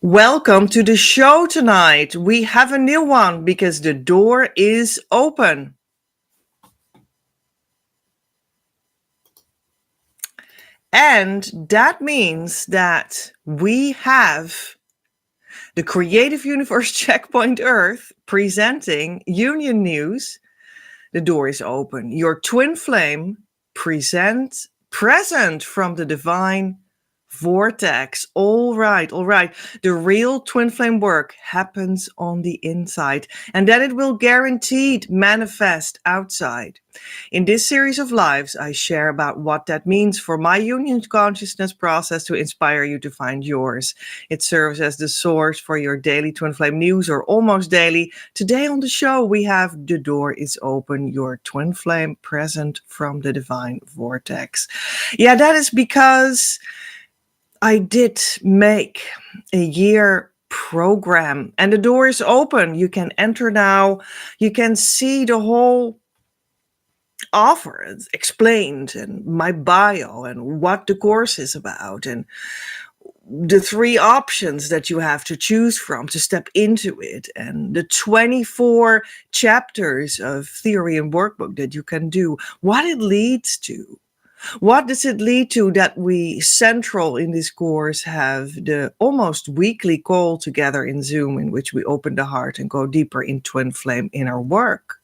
Welcome to the show tonight. We have a new one because the door is open. And that means that we have the Creative Universe Checkpoint Earth presenting Union News. The door is open. Your twin flame present from the divine vortex. All right. The real twin flame work happens on the inside, and then it will guaranteed manifest outside. In this series of lives, I share about what that means for my union consciousness process to inspire you to find yours. It serves as the source for your daily twin flame news, or almost daily. Today on the show, we have The Door is Open, your twin flame present from the divine vortex. Yeah, that is because I did make a year program and the door is open. You can enter now. You can see the whole offer. It's explained and my bio and what the course is about and the 3 options that you have to choose from to step into it and the 24 chapters of theory and workbook that you can do, what it leads to. What does it lead to that we central in this course have the almost weekly call together in Zoom in which we open the heart and go deeper in twin flame inner work,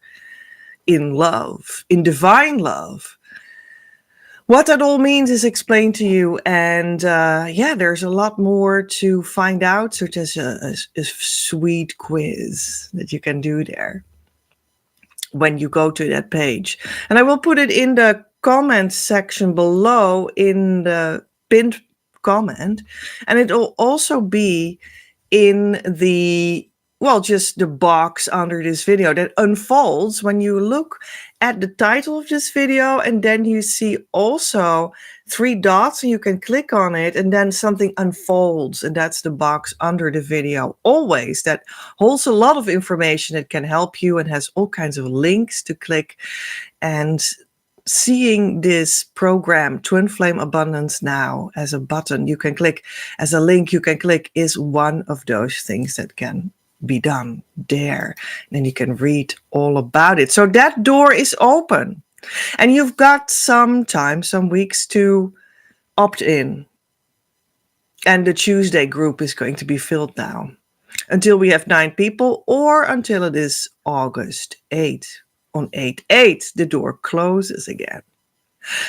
in love, in divine love. What that all means is explained to you, and there's a lot more to find out, such as a sweet quiz that you can do there when you go to that page. And I will put it in the comment section below in the pinned comment, and it will also be in the just the box under this video that unfolds when you look at the title of this video, and then you see also 3 dots and you can click on it and then something unfolds, and that's the box under the video. Always that holds a lot of information that can help you and has all kinds of links to click. And seeing this program Twin Flame Abundance Now as a button you can click, as a link you can click, is one of those things that can be done there. And then you can read all about it. So that door is open and you've got some time, some weeks to opt in. And the Tuesday group is going to be filled now until we have 9 people, or until it is August 8th. On 8/8, the door closes again.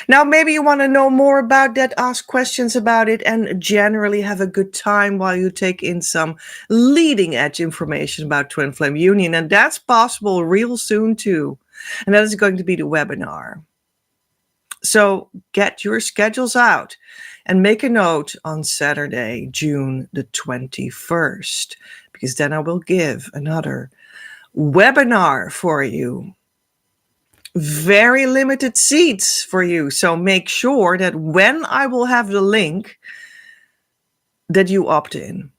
Now, maybe you want to know more about that, ask questions about it, and generally have a good time while you take in some leading edge information about Twin Flame Union. And that's possible real soon too. And that is going to be the webinar. So get your schedules out and make a note on Saturday, June the 21st, because then I will give another webinar for you. Very limited seats for you. So make sure that when I will have the link that you opt in,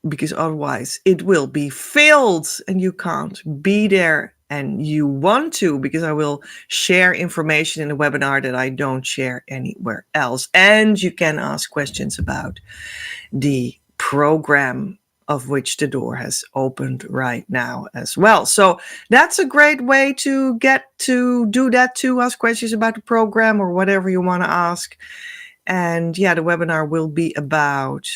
because otherwise it will be filled and you can't be there, and you want to, because I will share information in the webinar that I don't share anywhere else. And you can ask questions about the program of which the door has opened right now as well. So that's a great way to get to do that too. Ask questions about the program or whatever you want to ask. And the webinar will be about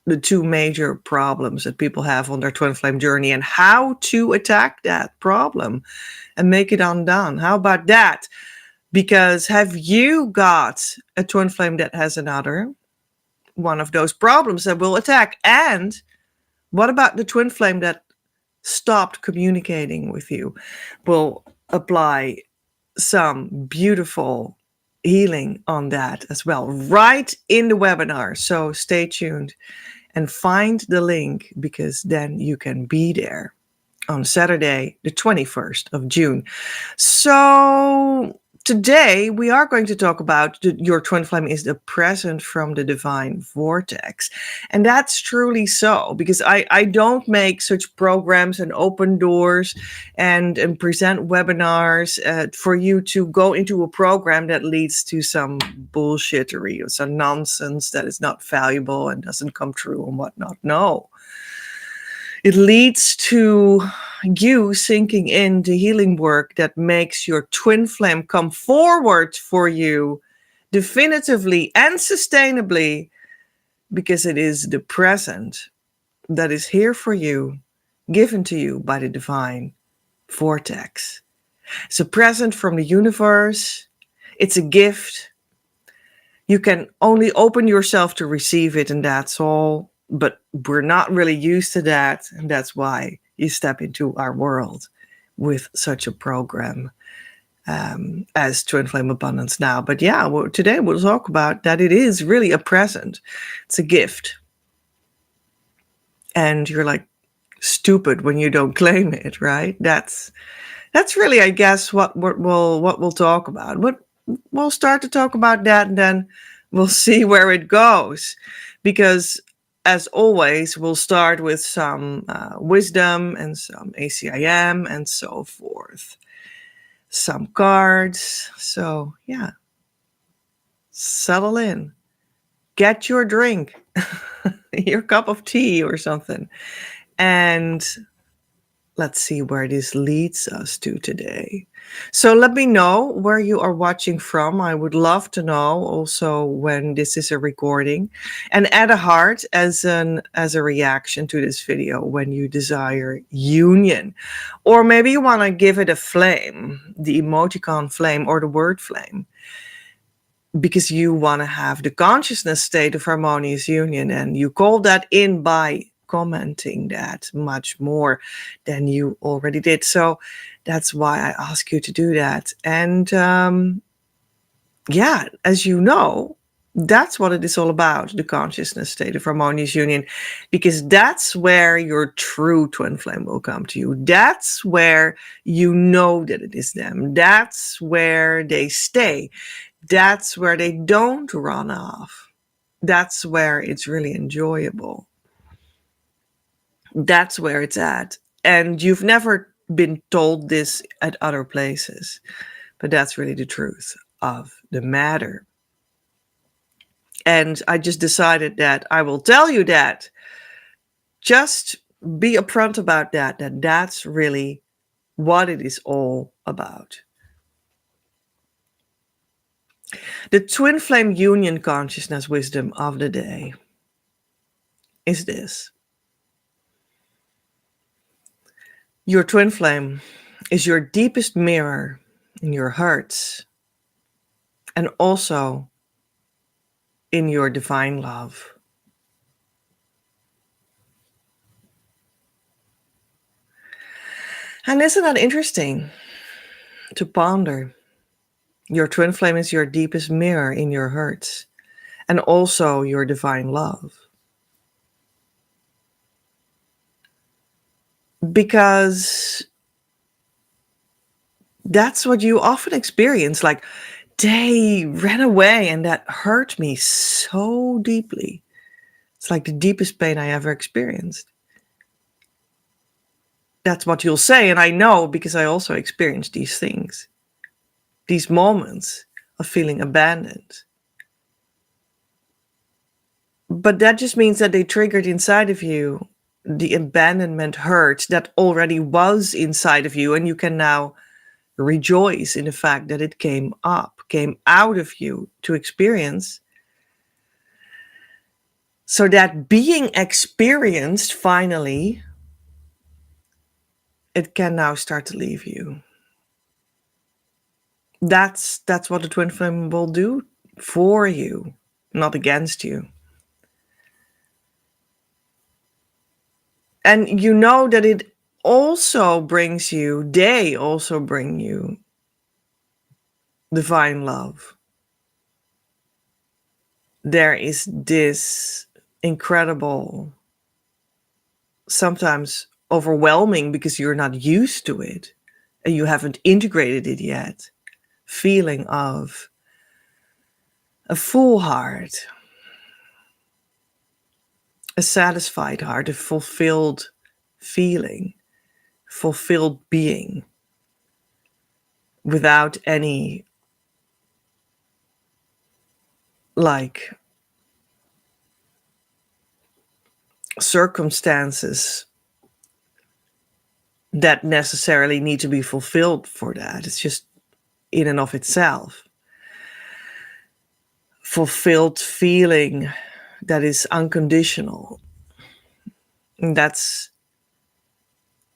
the 2 major problems that people have on their twin flame journey and how to attack that problem and make it undone. How about that? Because have you got a twin flame that has another one of those problems that will attack? And what about the twin flame that stopped communicating with you? We'll apply some beautiful healing on that as well, right in the webinar. So stay tuned and find the link, because then you can be there on Saturday, the 21st of June. So today we are going to talk about your twin flame is the present from the divine vortex. And that's truly so, because I don't make such programs and open doors and present webinars for you to go into a program that leads to some bullshittery or some nonsense that is not valuable and doesn't come true and whatnot. No. It leads to you sinking in the healing work that makes your twin flame come forward for you definitively and sustainably, because it is the present that is here for you, given to you by the divine vortex. It's a present from the universe. It's a gift. You can only open yourself to receive it, and that's all. But we're not really used to that, and that's why you step into our world with such a program as Twin Flame Abundance now. But yeah, today we'll talk about that it is really a present. It's a gift. And you're like stupid when you don't claim it, right? That's really, I guess, what we'll talk about. We'll start to talk about that, and then we'll see where it goes. Because as always, we'll start with some wisdom and some ACIM and so forth. Some cards. So, yeah. Settle in. Get your drink. Your cup of tea or something. And let's see where this leads us to today. So let me know where you are watching from. I would love to know also when this is a recording. And add a heart as a reaction to this video when you desire union. Or maybe you want to give it a flame, the emoticon flame or the word flame, because you want to have the consciousness state of harmonious union, and you call that in by commenting that much more than you already did. So that's why I ask you to do that. And yeah, as you know, that's what it is all about, the consciousness state of harmonious union, because that's where your true twin flame will come to you. That's where you know that it is them. That's where they stay. That's where they don't run off. That's where it's really enjoyable. That's where it's at. And you've never been told this at other places, but that's really the truth of the matter. And I just decided that I will tell you that. Just be upfront about that that's really what it is all about. The twin flame union consciousness wisdom of the day is this. Your twin flame is your deepest mirror in your hearts and also in your divine love. And isn't that interesting to ponder? Your twin flame is your deepest mirror in your hearts and also your divine love. Because that's what you often experience. Like, they ran away and that hurt me so deeply. It's like the deepest pain I ever experienced. That's what you'll say. And I know because I also experienced these things, these moments of feeling abandoned. But that just means that they triggered inside of you the abandonment hurt that already was inside of you. And you can now rejoice in the fact that it came out of you to experience. So that being experienced, finally, it can now start to leave you. That's what the twin flame will do for you, not against you. And you know that it also brings you, they also bring you divine love. There is this incredible, sometimes overwhelming because you're not used to it and you haven't integrated it yet, feeling of a full heart, a satisfied heart, a fulfilled feeling, fulfilled being, without any like circumstances that necessarily need to be fulfilled for that. It's just in and of itself. Fulfilled feeling that is unconditional. And that's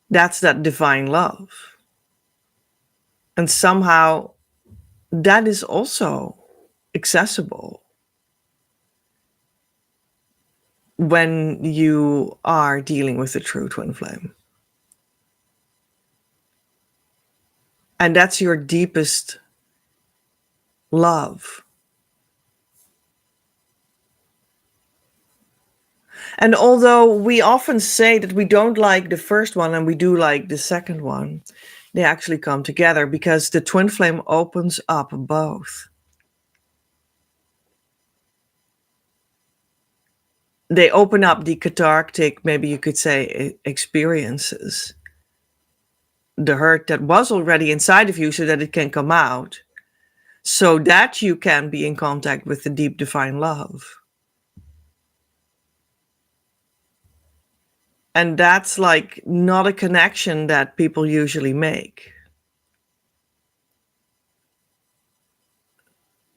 that divine love. And somehow that is also accessible when you are dealing with the true twin flame. And that's your deepest love. And although we often say that we don't like the first one and we do like the second one, they actually come together because the twin flame opens up both. They open up the cathartic, maybe you could say, experiences. The hurt that was already inside of you so that it can come out, so that you can be in contact with the deep divine love. And that's like not a connection that people usually make.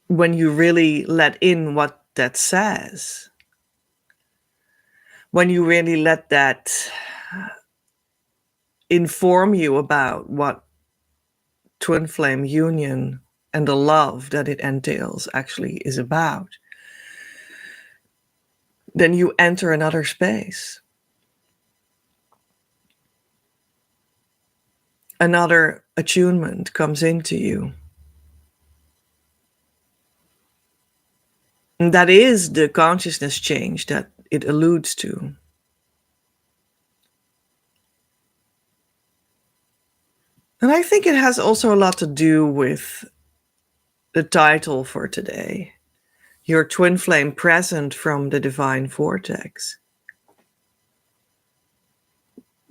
When you really let in what that says. When you really let that inform you about what twin flame union and the love that it entails actually is about, then you enter another space. Another attunement comes into you. And that is the consciousness change that it alludes to. And I think it has also a lot to do with the title for today, Your Twin Flame Present from the Divine Vortex.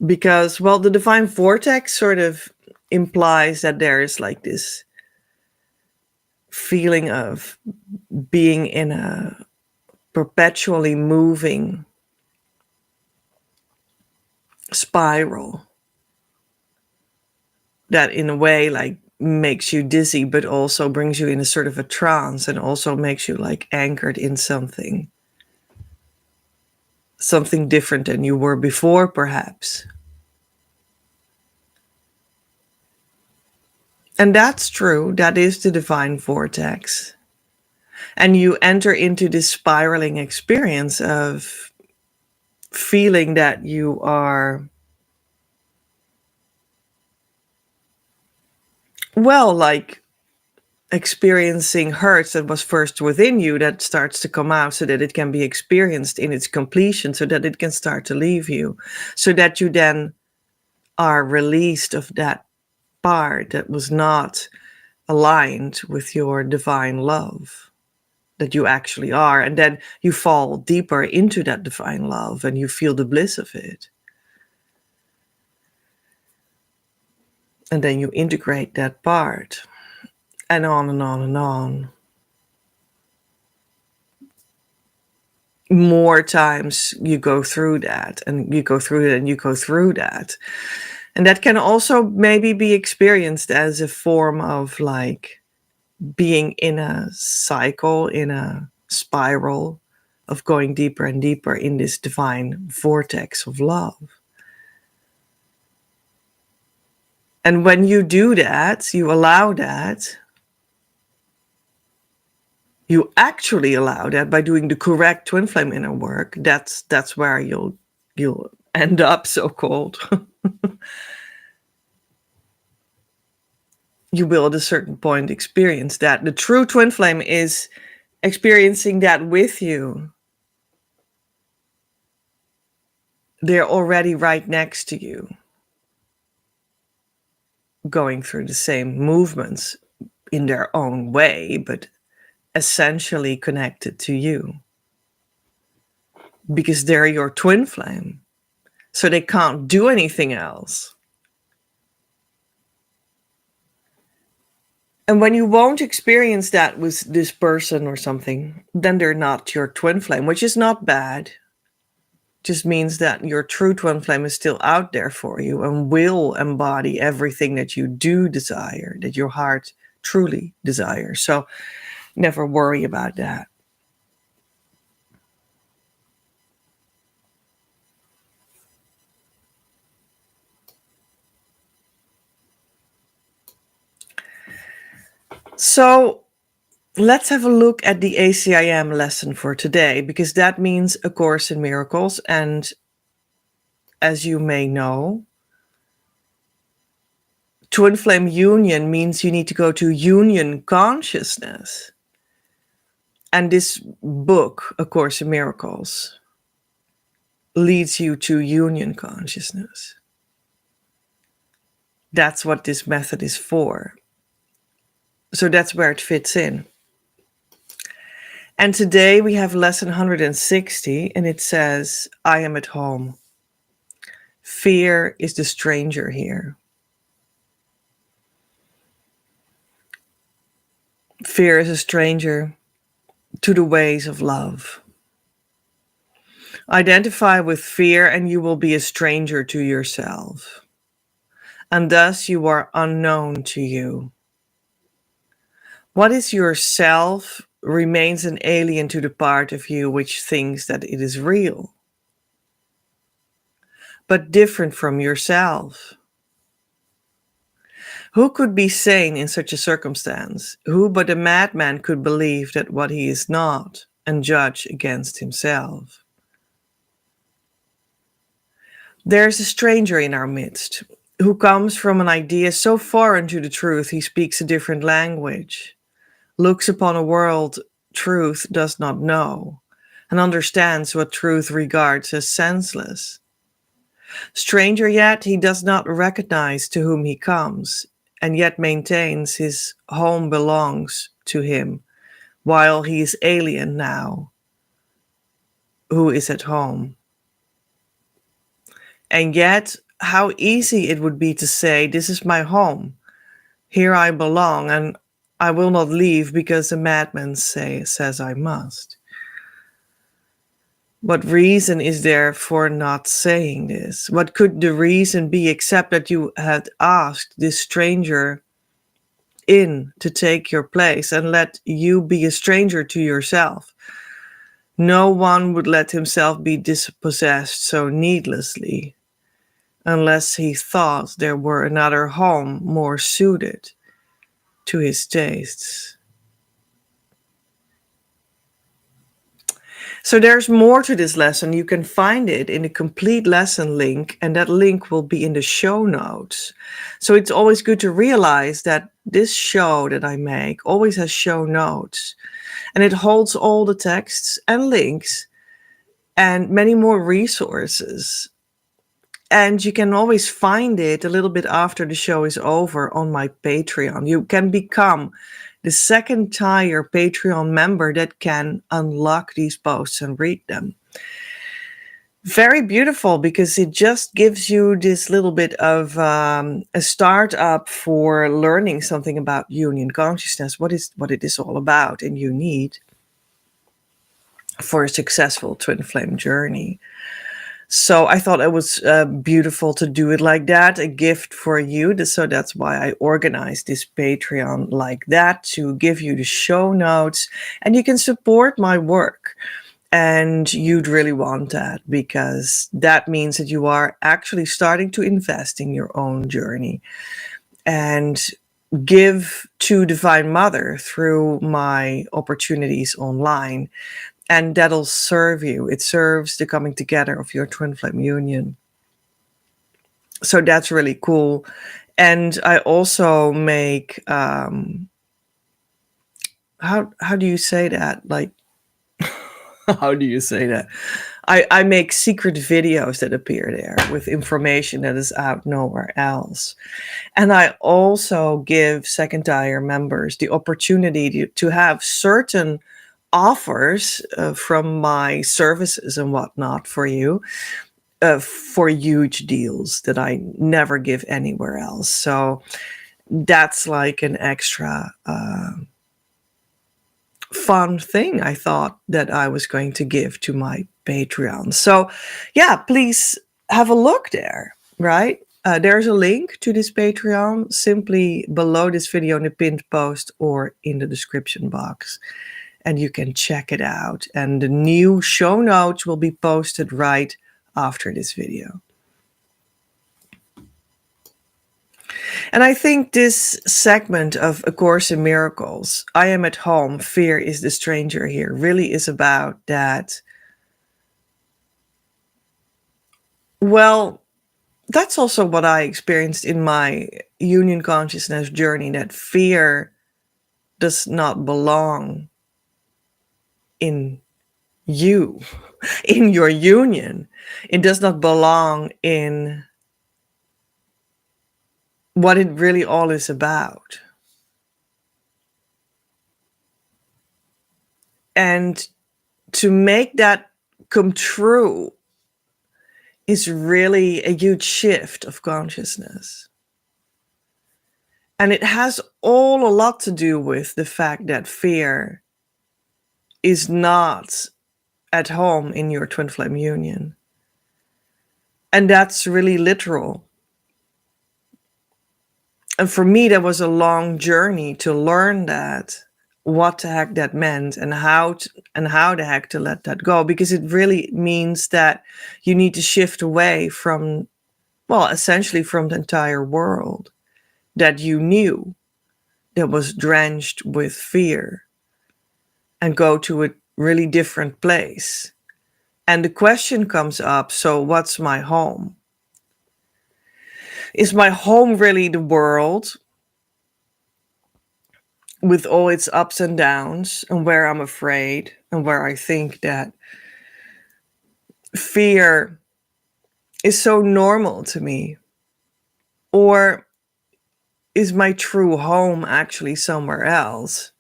Because, well, the divine vortex sort of implies that there is like this feeling of being in a perpetually moving spiral that in a way like makes you dizzy, but also brings you in a sort of a trance and also makes you like anchored in something different than you were before, perhaps. And that's true. That is the divine vortex. And you enter into this spiraling experience of feeling that you are, well, like experiencing hurt that was first within you that starts to come out so that it can be experienced in its completion, so that it can start to leave you, so that you then are released of that part that was not aligned with your divine love that you actually are. And then you fall deeper into that divine love and you feel the bliss of it. And then you integrate that part, and on and on and on. More times you go through that, and you go through it, and you go through that. And that can also maybe be experienced as a form of like being in a cycle, in a spiral of going deeper and deeper in this divine vortex of love. And when you do that, you allow that, you actually allow that by doing the correct twin flame inner work, that's where you'll end up, so-called. You will at a certain point experience that. The true twin flame is experiencing that with you. They're already right next to you, going through the same movements in their own way, but essentially connected to you because they're your twin flame. So they can't do anything else. And when you won't experience that with this person or something, then they're not your twin flame, which is not bad. Just means that your true twin flame is still out there for you and will embody everything that you do desire, that your heart truly desires. So never worry about that. So let's have a look at the ACIM lesson for today, because that means A Course in Miracles. And as you may know, twin flame union means you need to go to union consciousness. And this book, A Course in Miracles, leads you to union consciousness. That's what this method is for. So that's where it fits in. And today we have lesson 160, and it says, I am at home. Fear is the stranger here. Fear is a stranger to the ways of love. Identify with fear and you will be a stranger to yourself. And thus you are unknown to you. What is yourself remains an alien to the part of you which thinks that it is real, but different from yourself. Who could be sane in such a circumstance? Who but a madman could believe that what he is not and judge against himself? There is a stranger in our midst who comes from an idea so foreign to the truth he speaks a different language, looks upon a world truth does not know, and understands what truth regards as senseless. Stranger yet, he does not recognize to whom he comes, and yet maintains his home belongs to him, while he is alien now, who is at home. And yet, how easy it would be to say, this is my home, here I belong, and I will not leave because a madman says I must. What reason is there for not saying this? What could the reason be except that you had asked this stranger in to take your place and let you be a stranger to yourself? No one would let himself be dispossessed so needlessly, unless he thought there were another home more suited to his tastes. So there's more to this lesson. You can find it in the complete lesson link, and that link will be in the show notes. So it's always good to realize that this show that I make always has show notes, and it holds all the texts and links and many more resources. And you can always find it a little bit after the show is over on my Patreon. You can become the second tier Patreon member that can unlock these posts and read them. Very beautiful, because it just gives you this little bit of a startup for learning something about union consciousness, what it is all about, and you need for a successful twin flame journey. So I thought it was beautiful to do it like that, a gift for you. So that's why I organized this Patreon like that, to give you the show notes, and you can support my work. And you'd really want that, because that means that you are actually starting to invest in your own journey and give to Divine Mother through my opportunities online. And that'll serve you. It serves the coming together of your twin flame union. So that's really cool. And I also make, how do you say that? Like, How do you say that? I make secret videos that appear there with information that is out nowhere else. And I also give second tier members the opportunity to have certain offers from my services and whatnot for you, for huge deals that I never give anywhere else. So that's like an extra fun thing I thought that I was going to give to my Patreon. So yeah, please have a look there, right? There's a link to this Patreon simply below this video in the pinned post or in the description box. And you can check it out. And the new show notes will be posted right after this video. And I think this segment of A Course in Miracles, I am at home, fear is the stranger here, really is about that. Well, that's also what I experienced in my union consciousness journey, that fear does not belong in you, in your union. It does not belong in what it really all is about. And to make that come true is really a huge shift of consciousness. And it has all a lot to do with the fact that fear is not at home in your twin flame union. And that's really literal. And for me, that was a long journey to learn that, what the heck that meant, and how the heck to let that go, because it really means that you need to shift away from, well, essentially from the entire world that you knew that was drenched with fear, and go to a really different place. And the question comes up, so what's my home? Is my home really the world with all its ups and downs, and where I'm afraid and where I think that fear is so normal to me? Or is my true home actually somewhere else?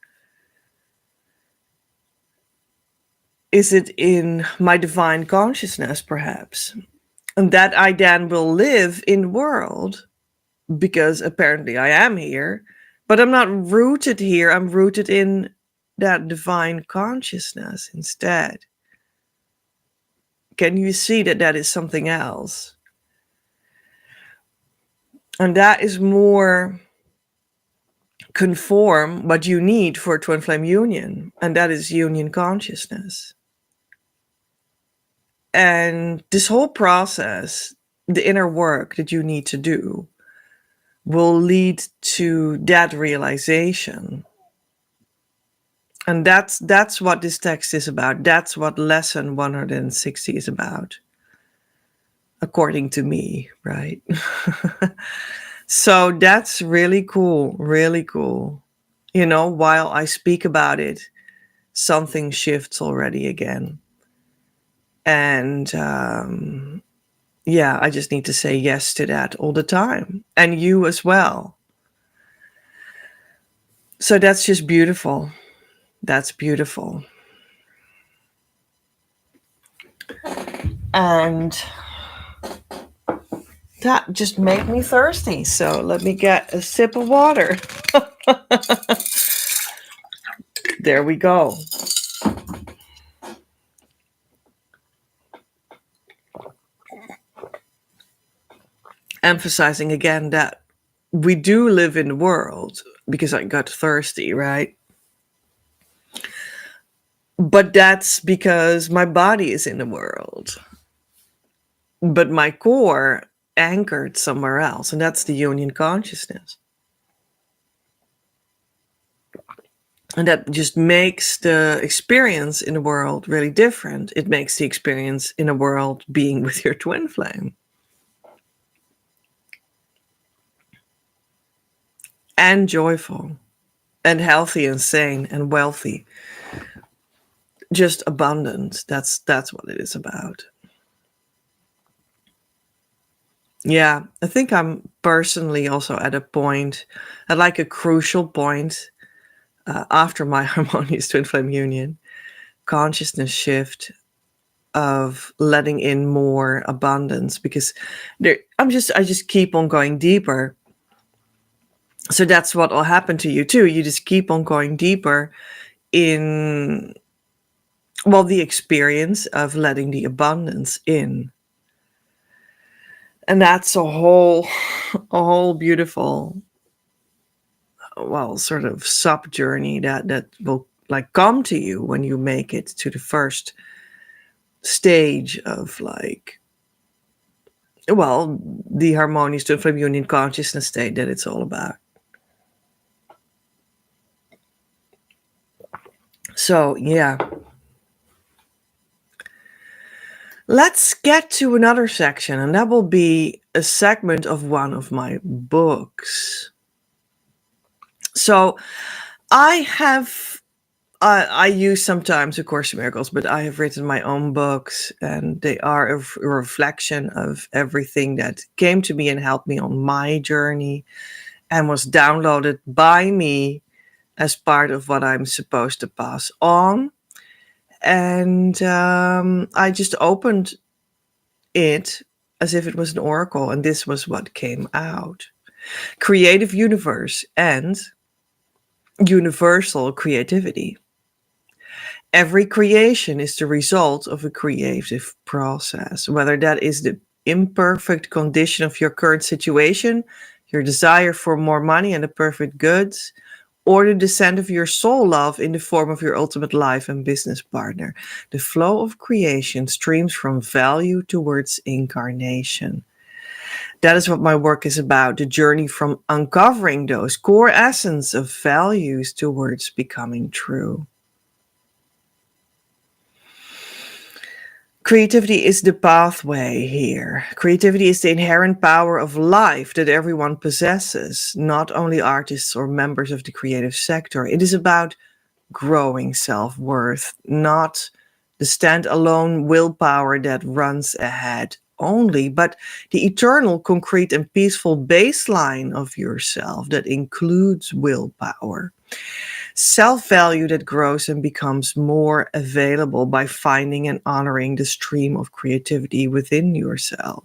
Is it in my divine consciousness, perhaps? And that I then will live in the world, because apparently I am here, but I'm not rooted here. I'm rooted in that divine consciousness instead. Can you see that that is something else? And that is more conform what you need for twin flame union, and that is union consciousness. And this whole process, the inner work that you need to do, will lead to that realization. And that's what this text is about. That's what lesson 160 is about, according to me, right? So that's really cool, really cool. You know, while I speak about it, something shifts already again. And yeah, I just need to say yes to that all the time. And you as well. So that's just beautiful. That's beautiful. And that just made me thirsty. So let me get a sip of water. There we go. Emphasizing again that we do live in the world, because I got thirsty, right? But that's because my body is in the world. But my core anchored somewhere else, and that's the union consciousness. And that just makes the experience in the world really different. It makes the experience in a world being with your twin flame. And joyful, and healthy, and sane, and wealthy. just abundance. That's what it is about. Yeah, I think I'm personally also at a point, at like a crucial point, after my harmonious twin flame union, consciousness shift of letting in more abundance, because I just keep on going deeper. So that's what will happen to you too. You just keep on going deeper in, well, the experience of letting the abundance in. And that's a whole beautiful, well, sort of sub journey that will like come to you when you make it to the first stage of like, well, the harmonious twin flame union consciousness state that it's all about. So yeah, let's get to another section, and that will be a segment of one of my books. So I use sometimes A Course in Miracles, but I have written my own books, and they are a reflection of everything that came to me and helped me on my journey and was downloaded by me as part of what I'm supposed to pass on. And I just opened it as if it was an oracle, and this was what came out. Creative universe and universal creativity. Every creation is the result of a creative process, whether that is the imperfect condition of your current situation, your desire for more money and the perfect goods, or the descent of your soul love in the form of your ultimate life and business partner. The flow of creation streams from value towards incarnation. That is what my work is about, the journey from uncovering those core essence of values towards becoming true. Creativity is the pathway here. Creativity is the inherent power of life that everyone possesses, not only artists or members of the creative sector. It is about growing self-worth, not the standalone willpower that runs ahead only, but the eternal, concrete, and peaceful baseline of yourself that includes willpower. Self-value that grows and becomes more available by finding and honoring the stream of creativity within yourself.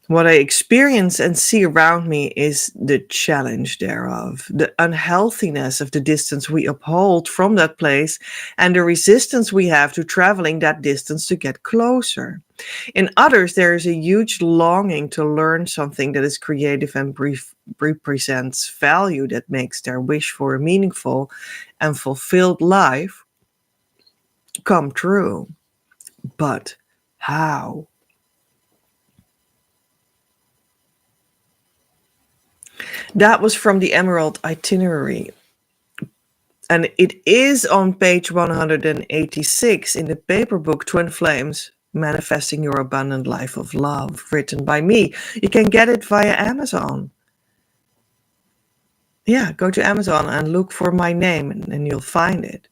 What I experience and see around me is the challenge thereof, the unhealthiness of the distance we uphold from that place, and the resistance we have to traveling that distance to get closer. In others, there is a huge longing to learn something that is creative and represents value that makes their wish for a meaningful and fulfilled life come true. But how? That was from the Emerald Itinerary. And it is on page 186 in the paper book Twin Flames, Manifesting Your Abundant Life of Love, written by me. You can get it via Amazon. Yeah, go to Amazon and look for my name and you'll find it.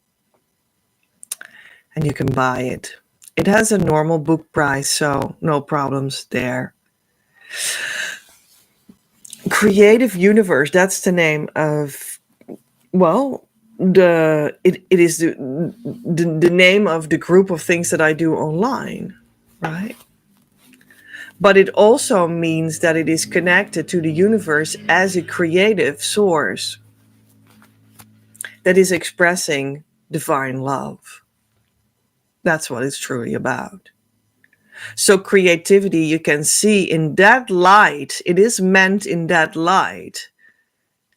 And you can buy it. It has a normal book price, so no problems there. Creative Universe, that's the name of, well, it is the name of the group of things that I do online, right? But it also means that it is connected to the universe as a creative source that is expressing divine love. That's what it's truly about. So creativity, you can see in that light, it is meant in that light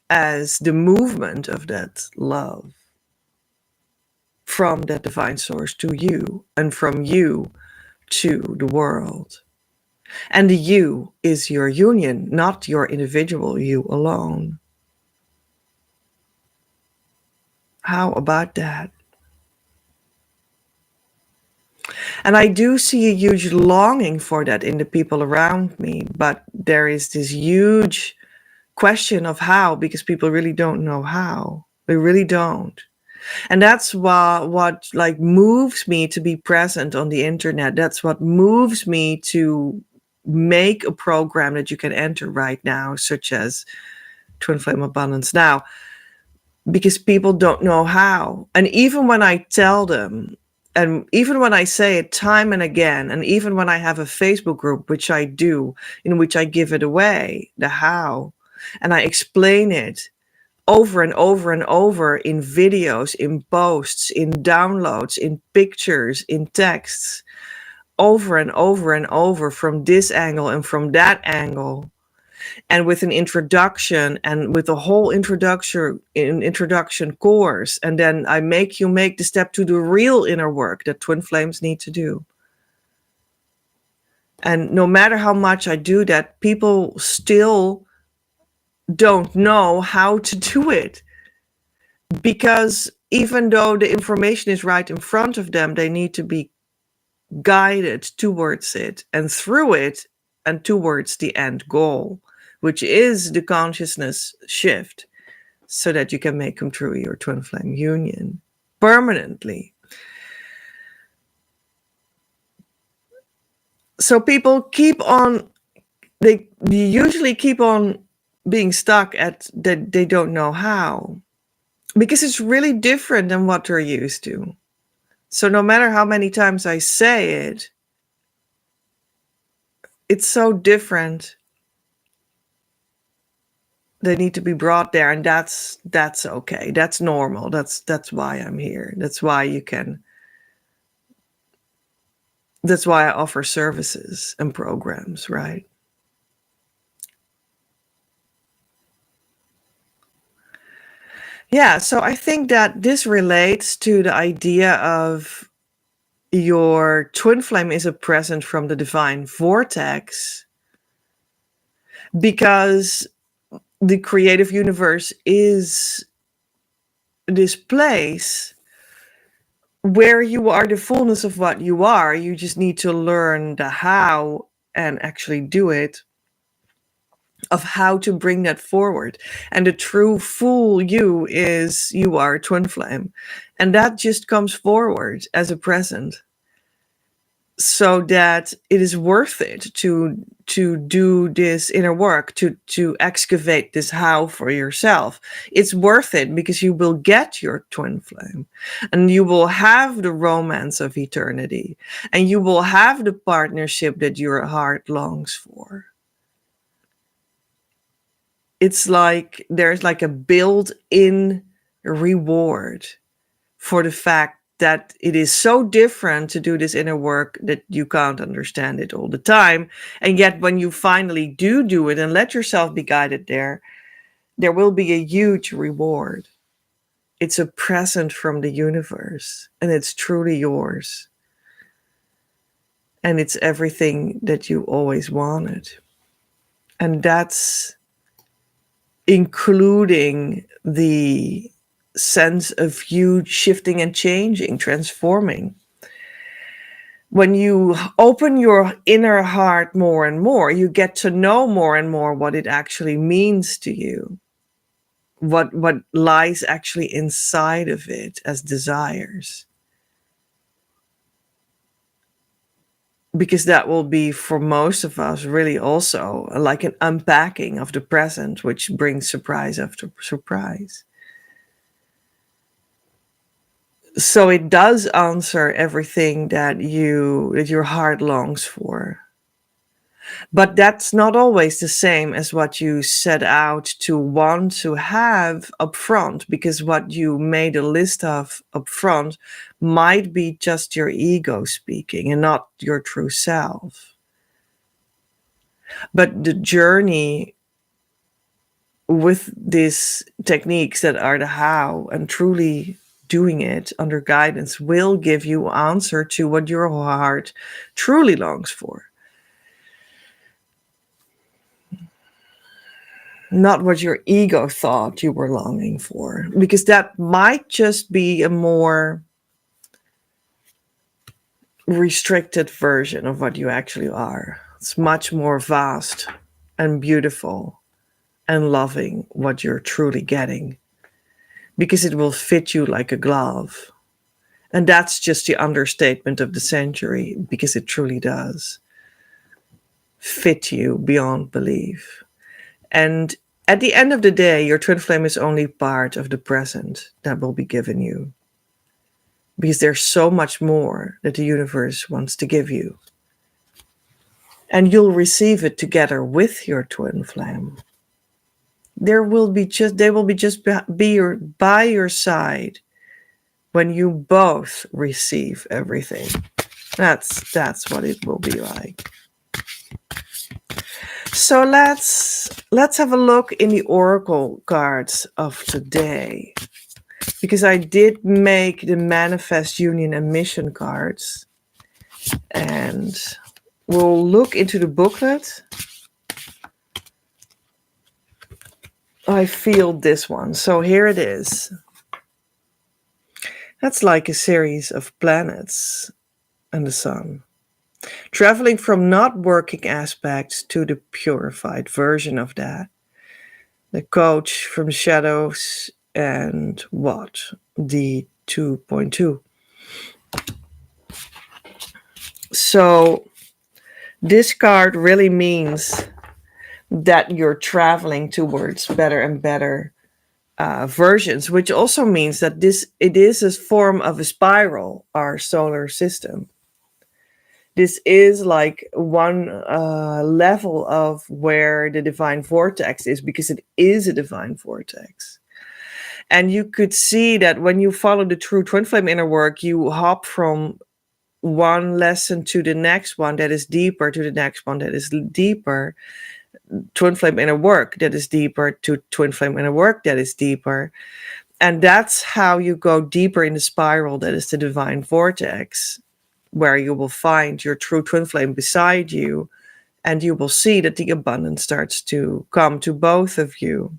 as the movement of that love from that divine source to you and from you to the world. And the you is your union, not your individual you alone. How about that? And I do see a huge longing for that in the people around me, but there is this huge question of how, because people really don't know how. They really don't. And that's what like moves me to be present on the internet. That's what moves me to make a program that you can enter right now, such as Twin Flame Abundance Now, because people don't know how. And even when I tell them, and even when I say it time and again, and even when I have a Facebook group, which I do, in which I give it away, the how, and I explain it over and over and over in videos, in posts, in downloads, in pictures, in texts, over and over and over, from this angle and from that angle, and with an introduction and with a whole introduction course. And then I make you make the step to the real inner work that twin flames need to do. And no matter how much I do that, people still don't know how to do it. Because even though the information is right in front of them, they need to be guided towards it and through it and towards the end goal, which is the consciousness shift, so that you can make come true your twin flame union permanently. So people they usually keep on being stuck at that they don't know how, because it's really different than what they're used to. So no matter how many times I say it, it's so different. They need to be brought there, and that's okay. That's normal. That's why I'm here. That's why I offer services and programs, right? Yeah, so I think that this relates to the idea of your twin flame is a present from the divine vortex, because the creative universe is this place where you are the fullness of what you are. You just need to learn the how and actually do it, of how to bring that forward. And the true full you are a twin flame. And that just comes forward as a present, so that it is worth it to do this inner work, to excavate this how for yourself. It's worth it because you will get your twin flame, and you will have the romance of eternity, and you will have the partnership that your heart longs for. It's like there's like a built-in reward for the fact that it is so different to do this inner work that you can't understand it all the time. And yet when you finally do it and let yourself be guided there will be a huge reward. It's a present from the universe, and it's truly yours. And it's everything that you always wanted. And that's including the sense of you shifting and changing, transforming. When you open your inner heart more and more, you get to know more and more what it actually means to you, what lies actually inside of it as desires. Because that will be, for most of us, really also like an unpacking of the present, which brings surprise after surprise. So it does answer everything that your heart longs for. But that's not always the same as what you set out to want to have up front, because what you made a list of up front might be just your ego speaking and not your true self. But the journey with these techniques that are the how, and truly doing it under guidance, will give you answer to what your heart truly longs for. Not what your ego thought you were longing for, because that might just be a more restricted version of what you actually are. It's much more vast and beautiful and loving what you're truly getting. because it will fit you like a glove. And that's just the understatement of the century, because it truly does fit you beyond belief. And at the end of the day, your twin flame is only part of the present that will be given you, because there's so much more that the universe wants to give you. And you'll receive it together with your twin flame. They will be just by your side when you both receive everything. That's what it will be like. So let's have a look in the oracle cards of today, because I did make the manifest union and mission cards, and we'll look into the booklet. I feel this one. So here it is. That's like a series of planets and the sun, traveling from not working aspects to the purified version of that. The coach from shadows and what? The 2.2. So this card really means that you're traveling towards better and better versions, which also means that it is a form of a spiral, our solar system. This is like one level of where the divine vortex is, because it is a divine vortex. And you could see that when you follow the true twin flame inner work, you hop from one lesson to the next one that is deeper, to the next one that is deeper, twin flame inner work that is deeper, to twin flame inner work that is deeper. And that's how you go deeper in the spiral that is the divine vortex, where you will find your true twin flame beside you, and you will see that the abundance starts to come to both of you.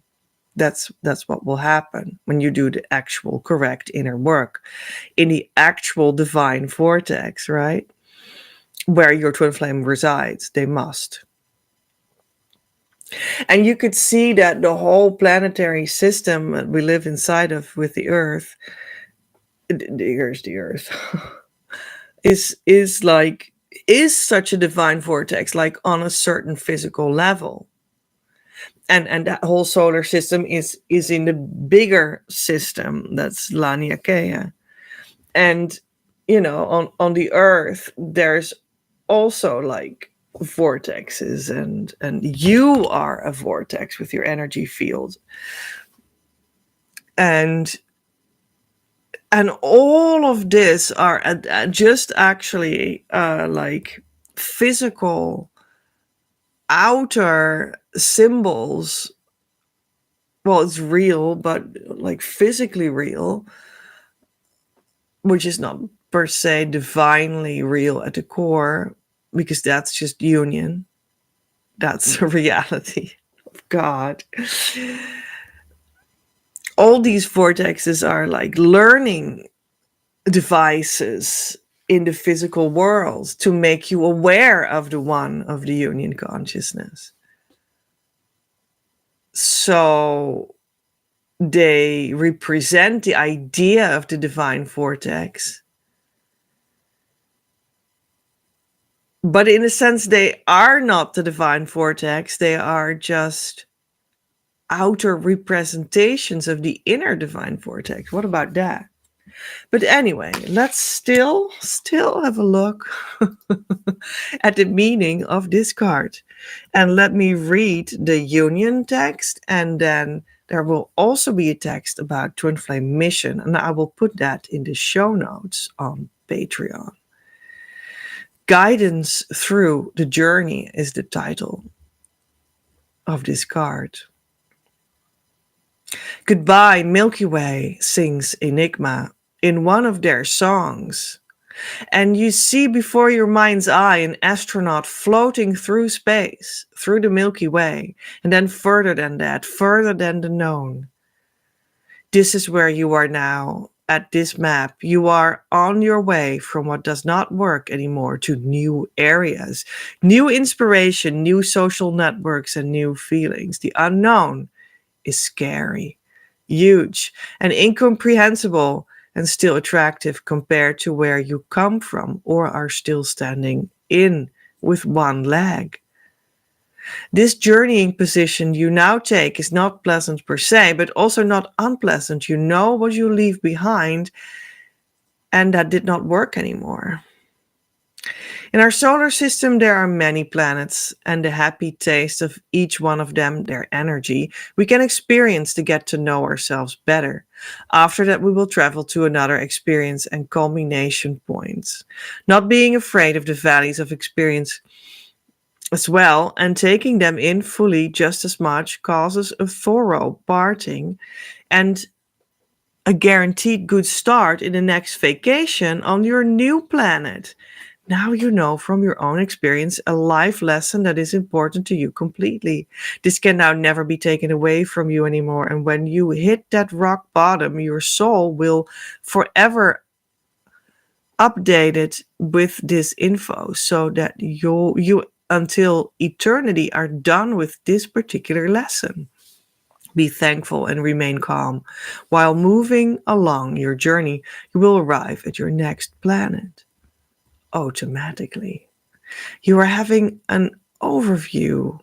That's what will happen when you do the actual correct inner work in the actual divine vortex, right? Where your twin flame resides. They must. And you could see that the whole planetary system that we live inside of with the earth, the earth is such a divine vortex, like on a certain physical level. And that whole solar system is in the bigger system, that's Laniakea. And on the earth there's also like vortexes, and you are a vortex with your energy field, and all of this are just actually like physical outer symbols. Well, it's real, but like physically real, which is not per se divinely real at the core, because that's just union. That's the reality of God. All these vortexes are like learning devices in the physical world to make you aware of the one of the union consciousness. So they represent the idea of the divine vortex. But in a sense, they are not the divine vortex. They are just outer representations of the inner divine vortex. What about that? But anyway, let's still have a look at the meaning of this card. And let me read the union text, and then there will also be a text about Twin Flame Mission, and I will put that in the show notes on Patreon. Guidance Through the Journey is the title of this card. Goodbye, Milky Way, sings Enigma in one of their songs. And you see before your mind's eye an astronaut floating through space, through the Milky Way, and then further than that, further than the known. This is where you are now. At this map, you are on your way from what does not work anymore to new areas, new inspiration, new social networks, and new feelings. The unknown is scary. huge and incomprehensible and still attractive compared to where you come from or are still standing in with one leg. This journeying position you now take is not pleasant per se, but also not unpleasant. You know what you leave behind, and that did not work anymore. In our solar system, there are many planets, and the happy taste of each one of them, their energy, we can experience to get to know ourselves better. After that, we will travel to another experience and culmination points. Not being afraid of the valleys of experience as well, and taking them in fully just as much causes a thorough parting and a guaranteed good start in the next vacation on your new planet. Now you know from your own experience a life lesson that is important to you completely. This can now never be taken away from you anymore. And when you hit that rock bottom, your soul will forever update it with this info so that you until eternity are done with this particular lesson. Be thankful and remain calm. While moving along your journey, you will arrive at your next planet automatically. You are having an overview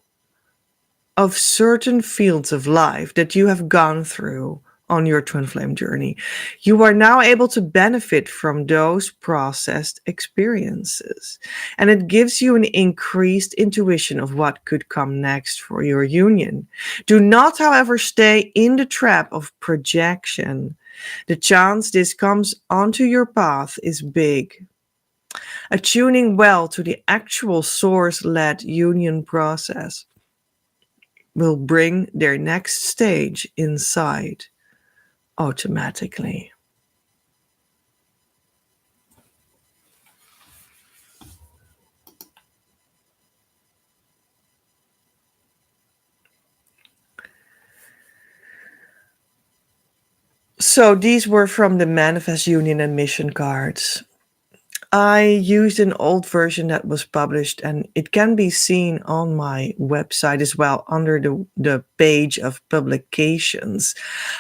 of certain fields of life that you have gone through on your twin flame journey. You are now able to benefit from those processed experiences, and it gives you an increased intuition of what could come next for your union. Do not, however, stay in the trap of projection. The chance this comes onto your path is big. Attuning well to the actual source-led union process will bring their next stage inside automatically. So these were from the Manifest Union and Mission cards. I used an old version that was published, and it can be seen on my website as well under the page of publications.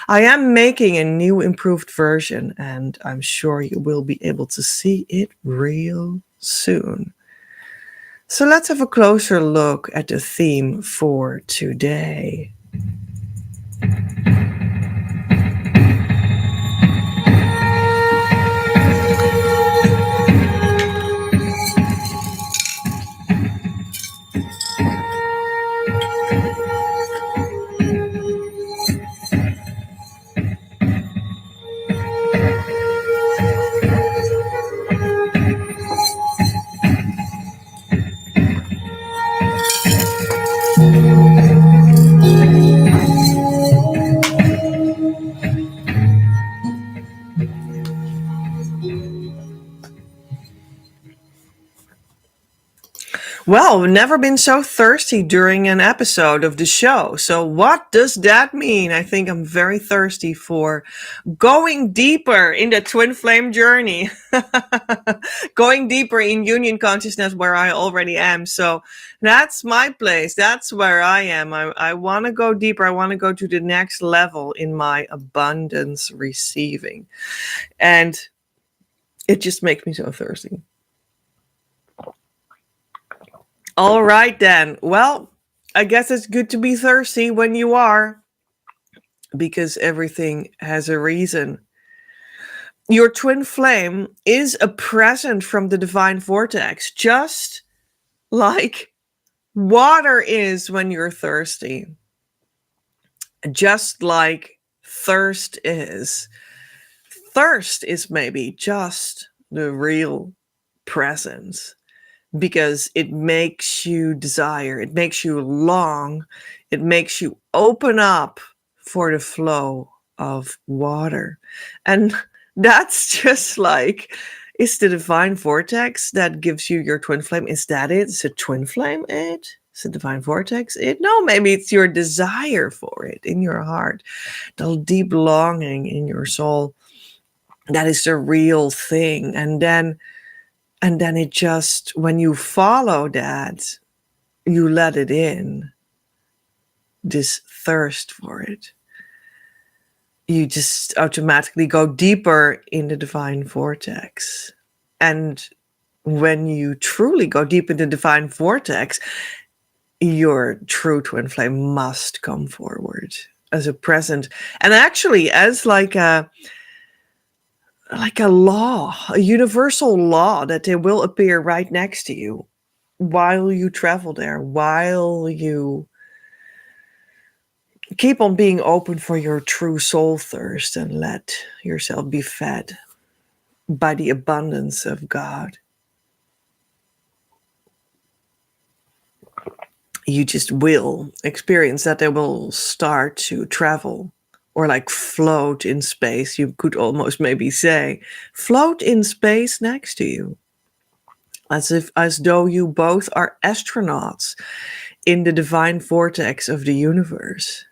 I am making a new improved version, and I'm sure you will be able to see it real soon. So let's have a closer look at the theme for today. Well, I've never been so thirsty during an episode of the show. So what does that mean? I think I'm very thirsty for going deeper in the twin flame journey, going deeper in union consciousness where I already am. So that's my place. That's where I am. I want to go deeper. I want to go to the next level in my abundance receiving. And it just makes me so thirsty. All right, then. Well, I guess it's good to be thirsty when you are, because everything has a reason. Your twin flame is a present from the divine vortex, just like water is when you're thirsty. Just like thirst is. Thirst is maybe just the real presence, because it makes you desire, it makes you long, it makes you open up for the flow of water. And that's just like, it's the divine vortex that gives you your twin flame. Is that it? Is a twin flame it? Is the divine vortex it? No, maybe it's your desire for it in your heart, the deep longing in your soul. That is the real thing. And then it just, when you follow that, you let it in, this thirst for it. you just automatically go deeper in the divine vortex. And when you truly go deep in the divine vortex, your true twin flame must come forward as a present, and actually as like a law, a universal law, that they will appear right next to you while you travel there, while you keep on being open for your true soul thirst and let yourself be fed by the abundance of God. You just will experience that they will start to travel, or like float in space. You could almost maybe say, float in space next to you, as though you both are astronauts in the divine vortex of the universe.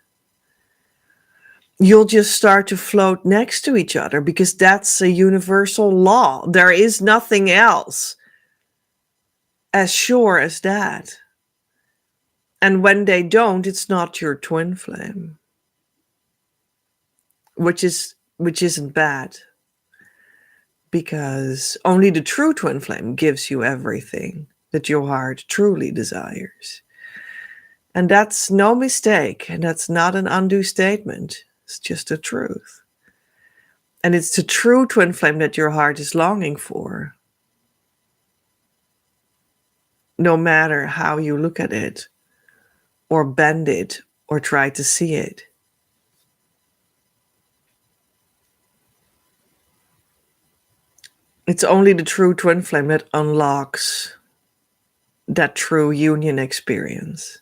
You'll just start to float next to each other because that's a universal law. There is nothing else as sure as that. And when they don't, it's not your twin flame, which isn't bad, because only the true twin flame gives you everything that your heart truly desires. And that's no mistake, and that's not an undue statement. It's just the truth. And it's the true twin flame that your heart is longing for, no matter how you look at it, or bend it, or try to see it. It's only the true twin flame that unlocks that true union experience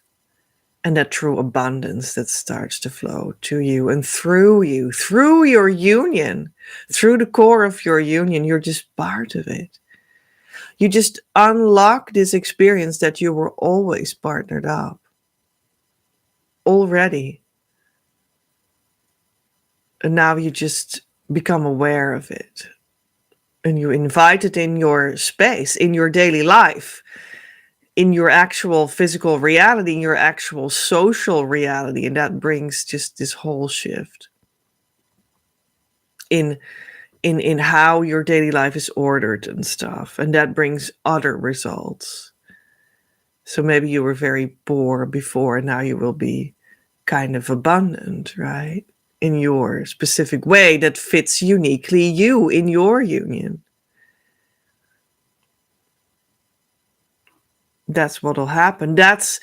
and that true abundance that starts to flow to you and through you, through your union, through the core of your union. You're just part of it. You just unlock this experience that you were always partnered up already. And now you just become aware of it. And you invite it in your space, in your daily life, in your actual physical reality, in your actual social reality. And that brings just this whole shift in how your daily life is ordered and stuff. And that brings other results. So maybe you were very poor before, and now you will be kind of abundant, right? In your specific way that fits uniquely you in your union. That's what'll happen. That's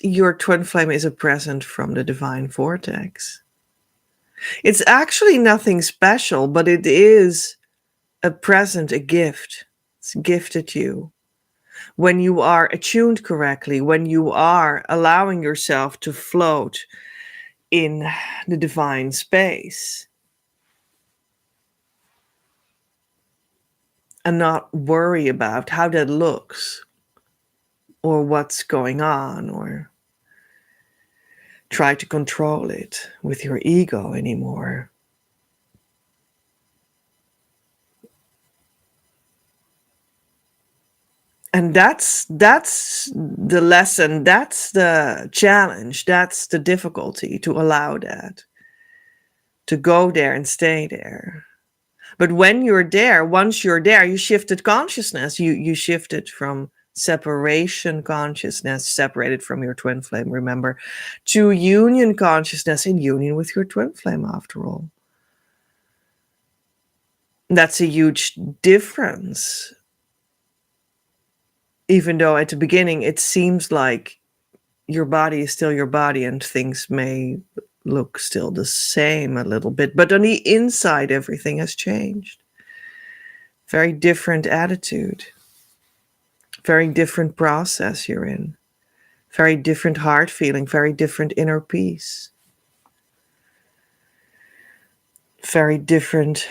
your twin flame is a present from the divine vortex. It's actually nothing special, but it is a present, a gift. It's gifted you. When you are attuned correctly, when you are allowing yourself to float in the divine space and not worry about how that looks or what's going on, or try to control it with your ego anymore. And that's the lesson, that's the challenge, that's the difficulty, to allow that, to go there and stay there. But when you're there, once you're there, you shifted consciousness. You shifted from separation consciousness, separated from your twin flame, remember, to union consciousness, in union with your twin flame, after all. That's a huge difference. Even though at the beginning it seems like your body is still your body and things may look still the same a little bit, but on the inside everything has changed. Very different attitude, very different process you're in, very different heart feeling, very different inner peace, very different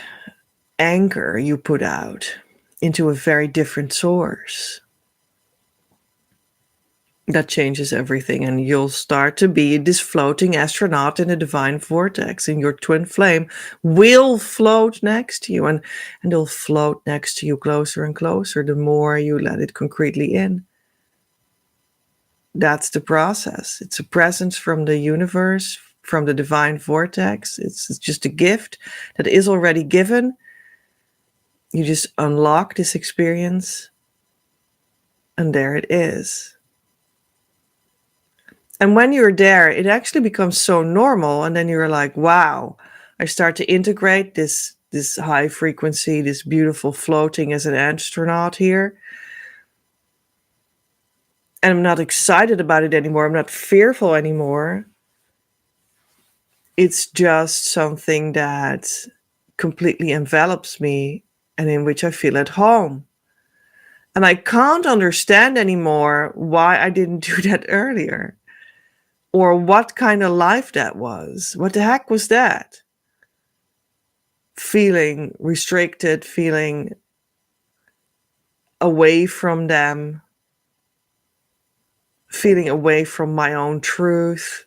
anchor you put out into a very different source. That changes everything, and you'll start to be this floating astronaut in a divine vortex, and your twin flame will float next to you, and it'll float next to you closer and closer the more you let it concretely in. That's the process. It's a presence from the universe, from the divine vortex. It's just a gift that is already given. You just unlock this experience, and there it is. And when you're there, it actually becomes so normal, and then you're like, wow, I start to integrate this high frequency, this beautiful floating as an astronaut here. And I'm not excited about it anymore. I'm not fearful anymore. It's just something that completely envelops me and in which I feel at home. And I can't understand anymore why I didn't do that earlier, or what kind of life that was. What the heck was that? Feeling restricted, feeling away from them, feeling away from my own truth.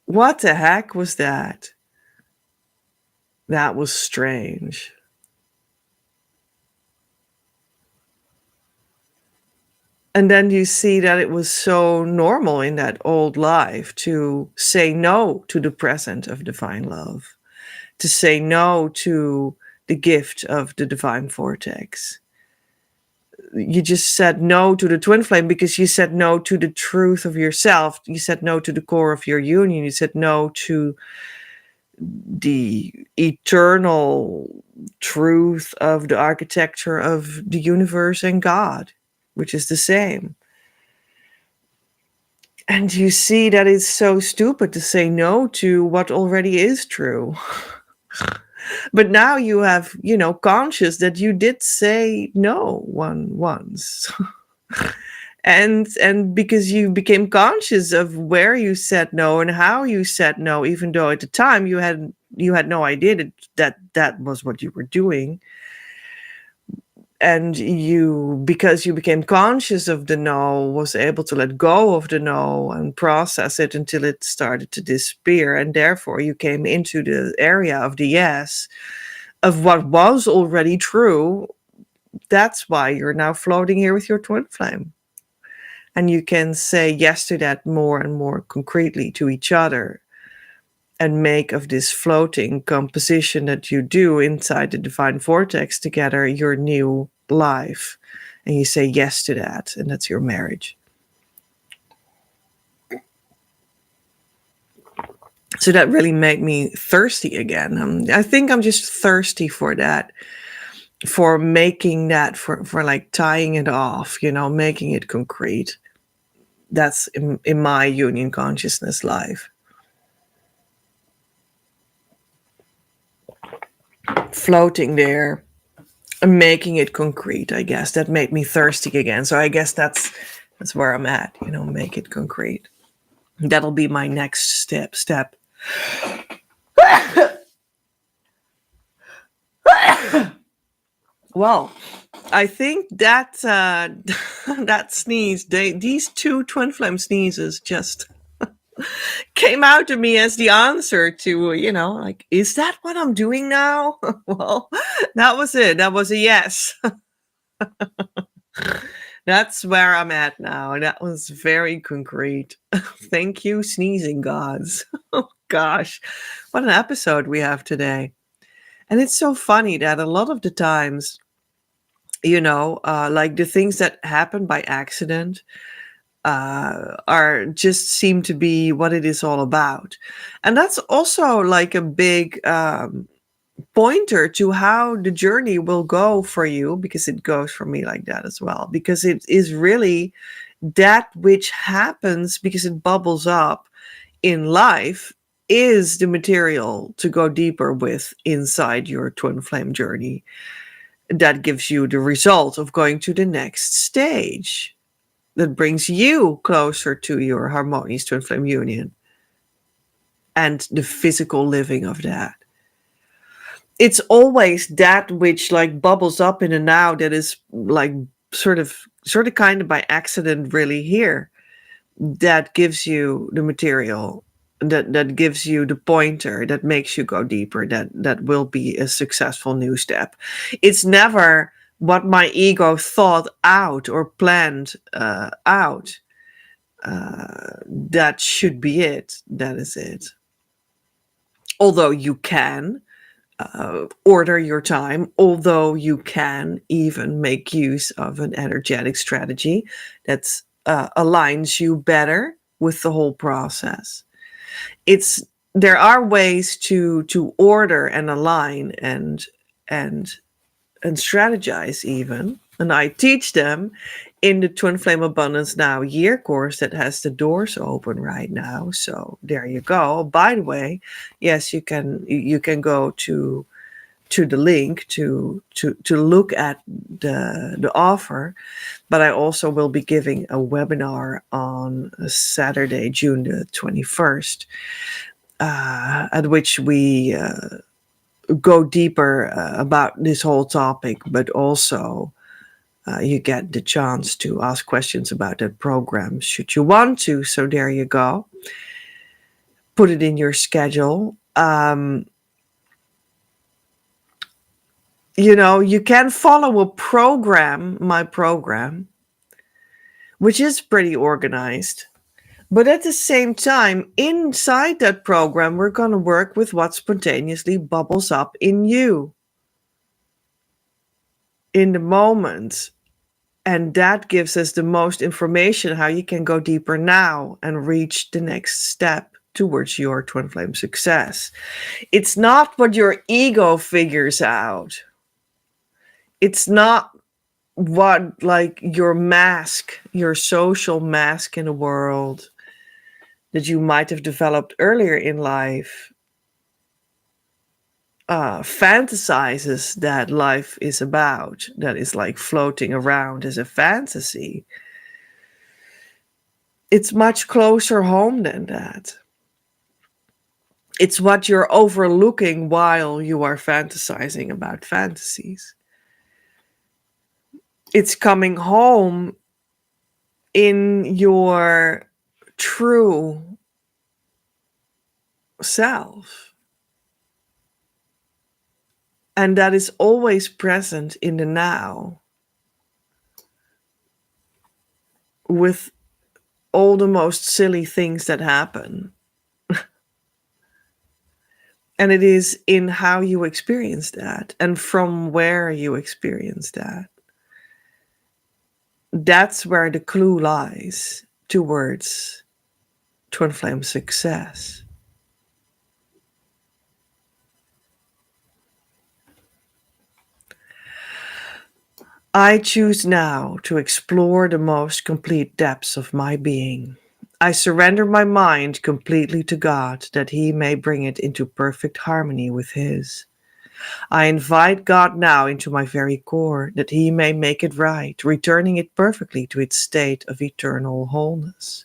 What the heck was that? That was strange. And then you see that it was so normal in that old life to say no to the present of divine love, to say no to the gift of the divine vortex. You just said no to the twin flame because you said no to the truth of yourself. You said no to the core of your union. You said no to the eternal truth of the architecture of the universe and God, which is the same. And you see that it's so stupid to say no to what already is true. But now you have, conscious that you did say no once. and because you became conscious of where you said no and how you said no, even though at the time you had no idea that was what you were doing. And because you became conscious of the no, was able to let go of the no and process it until it started to disappear. And therefore you came into the area of the yes, of what was already true. That's why you're now floating here with your twin flame. And you can say yes to that more and more concretely to each other, and make of this floating composition that you do inside the divine vortex together your new life. And you say yes to that, and that's your marriage. So that really made me thirsty again. I think I'm just thirsty for that, for making that, for like tying it off, making it concrete. That's in my union consciousness life. Floating there and making it concrete, I guess. That made me thirsty again. So I guess that's where I'm at, make it concrete. That'll be my next step. Well, I think that that sneeze, these two twin flame sneezes just came out to me as the answer to, like, is that what I'm doing now? Well, that was it. That was a yes. That's where I'm at now. That was very concrete. Thank you, sneezing gods. Oh, gosh, what an episode we have today. And it's so funny that a lot of the times, like the things that happen by accident, are just seem to be what it is all about. And that's also like a big pointer to how the journey will go for you, because it goes for me like that as well, because it is really that which happens because it bubbles up in life is the material to go deeper with inside your twin flame journey. That gives you the result of going to the next stage. That brings you closer to your harmonious twin flame union and the physical living of that. It's always that which like bubbles up in the now that is like sort of kind of by accident really here, that gives you the material, that gives you the pointer, that makes you go deeper, that will be a successful new step. It's never what my ego thought out or planned out. that should be it. That is it. Although you can order your time, although you can even make use of an energetic strategy that aligns you better with the whole process. There are ways to order and align and and strategize even. And I teach them in the Twin Flame Abundance Now year course that has the doors open right now. So there you go. By the way, yes, you can go to the link to look at the offer, but I also will be giving a webinar on Saturday, June the 21st, at which we go deeper about this whole topic, but also you get the chance to ask questions about that program should you want to. So there you go. Put it in your schedule. You can follow a program, my program, which is pretty organized. But at the same time, inside that program, we're going to work with what spontaneously bubbles up in you in the moment. And that gives us the most information how you can go deeper now and reach the next step towards your twin flame success. It's not what your ego figures out. It's not what, like, your mask, your social mask in the world that you might have developed earlier in life fantasizes that life is about, that is like floating around as a fantasy. It's much closer home than that. It's what you're overlooking while you are fantasizing about fantasies. It's coming home in your true self. And that is always present in the now, with all the most silly things that happen. And it is in how you experience that and from where you experience that. That's where the clue lies towards twin flame success. I choose now to explore the most complete depths of my being. I surrender my mind completely to God that He may bring it into perfect harmony with His. I invite God now into my very core that He may make it right, returning it perfectly to its state of eternal wholeness.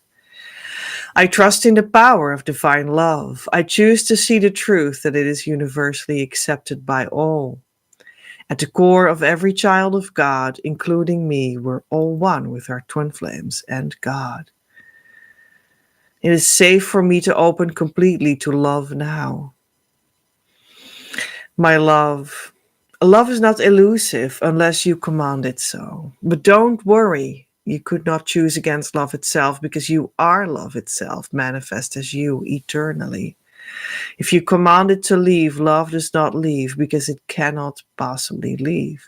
I trust in the power of divine love. I choose to see the truth that it is universally accepted by all. At the core of every child of God, including me, we're all one with our twin flames and God. It is safe for me to open completely to love now. My love is not elusive unless you command it so. But don't worry, you could not choose against love itself because you are love itself, manifest as you eternally. If you command it to leave, love does not leave because it cannot possibly leave.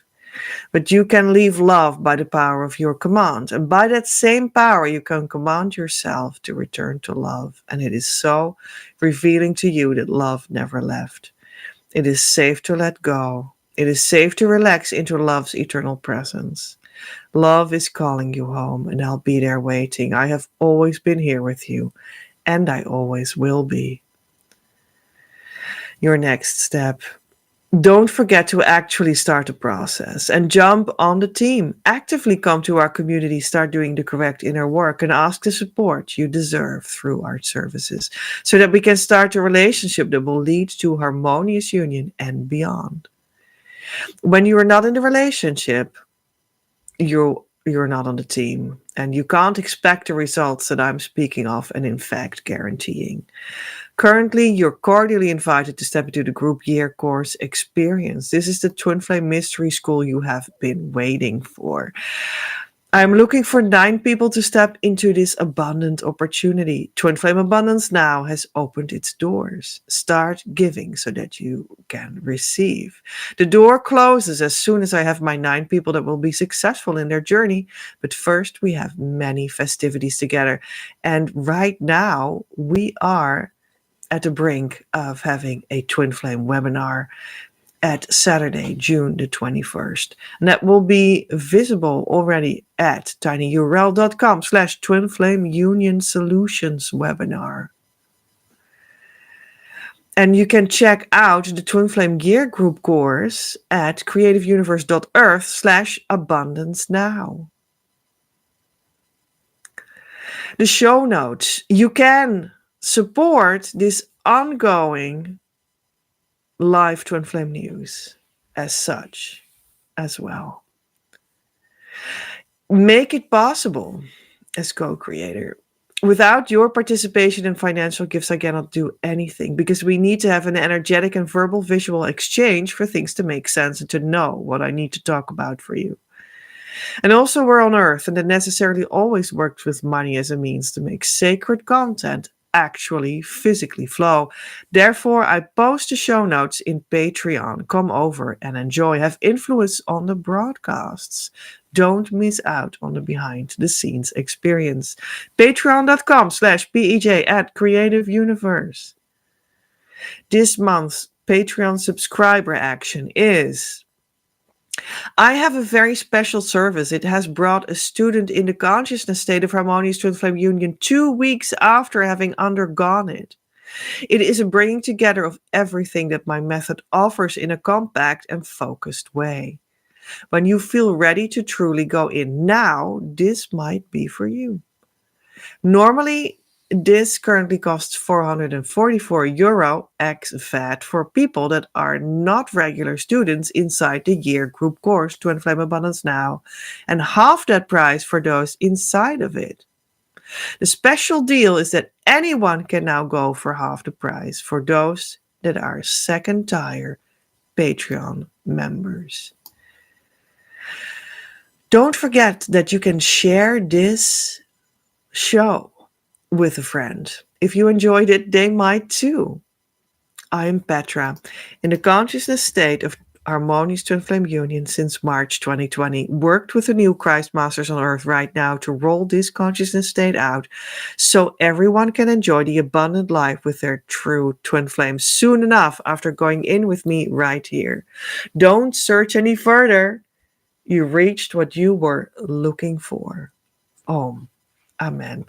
But you can leave love by the power of your command. And by that same power, you can command yourself to return to love. And it is so revealing to you that love never left. It is safe to let go. It is safe to relax into love's eternal presence. Love is calling you home, and I'll be there waiting. I have always been here with you, and I always will be. Your next step. Don't forget to actually start the process and jump on the team. Actively come to our community, start doing the correct inner work, and ask the support you deserve through our services so that we can start a relationship that will lead to harmonious union and beyond. When you are not in the relationship, you're not on the team, and you can't expect the results that I'm speaking of and in fact guaranteeing. Currently, you're cordially invited to step into the group year course experience. This is the Twin Flame Mystery School you have been waiting for. I'm looking for 9 people to step into this abundant opportunity. Twin Flame Abundance Now has opened its doors. Start giving so that you can receive. The door closes as soon as I have my 9 people that will be successful in their journey. But first, we have many festivities together. And right now, we are at the brink of having a Twin Flame webinar at Saturday, June the 21st. And that will be visible already at tinyurl.com/twinflameunionsolutions webinar. And you can check out the Twin Flame Gear Group course at creativeuniverse.earth/abundance now. The show notes. You can support this ongoing live Twin Flame news as such as well. Make it possible as co-creator. Without your participation and financial gifts, I cannot do anything because we need to have an energetic and verbal visual exchange for things to make sense and to know what I need to talk about for you. And also, we're on Earth, and that necessarily always works with money as a means to make sacred content actually physically flow. Therefore, I post the show notes in Patreon. Come over and enjoy. Have influence on the broadcasts. Don't miss out on the behind the scenes experience. Patreon.com/PEJ at Creative Universe. This month's Patreon subscriber action is: I have a very special service. It has brought a student in the consciousness state of Harmonious Twin Flame Union 2 weeks after having undergone it. It is a bringing together of everything that my method offers in a compact and focused way. When you feel ready to truly go in now, this might be for you. Normally, this currently costs €444 ex-VAT for people that are not regular students inside the year group course Twin Flame Abundance Now, and half that price for those inside of it. The special deal is that anyone can now go for half the price for those that are second-tier Patreon members. Don't forget that you can share this show with a friend. If you enjoyed it, they might too. I am Petra, in the consciousness state of Harmonious Twin Flame Union since March 2020, worked with the new Christ Masters on Earth right now to roll this consciousness state out so everyone can enjoy the abundant life with their true twin flames soon enough after going in with me right here. Don't search any further. You reached what you were looking for. Om. Amen.